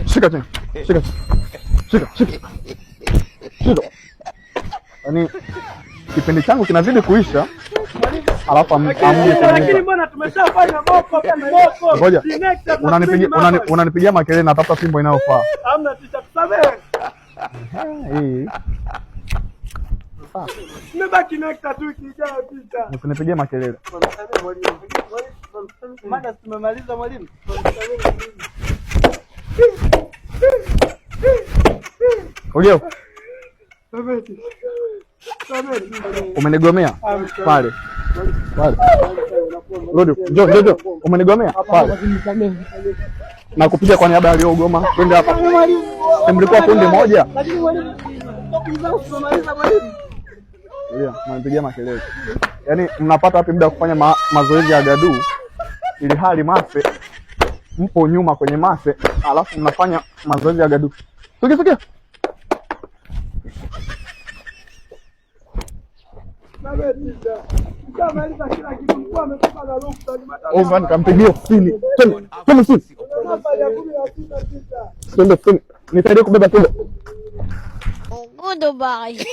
Shika tena. Shika. Yaani kipindi changu kinazidi kuisha. Alafu lakini mbona tumeshafanya boko hapa na boko. Ngoja. Unanipigia makelele na tafuta fimbo inayofaa. Hamna tisha tusamehe. Nimebaki nekta tu kijana pita. Usinipigie makelele. Mada tumemaliza mwalimu. Ujeo. Umenigomea pale. Rudi, njoo. Umenigomea pale. Na kupiga kwa niaba aliyogoma. Twende hapa. Mlikuwa kundi moja. Lakini mwalimu tumemaliza mwalimu. Ndio, mnapigia makelele. Yaani mnapata wapi muda kufanya mazoezi ya gadu ili hali mafe mpo nyuma kwenye mafe, alafu mnafanya mazoezi ya gadu. Sikia. Kampigia ofisini. Twende ofisini. Twende. Nitaenda kubeba twende. Goodbye.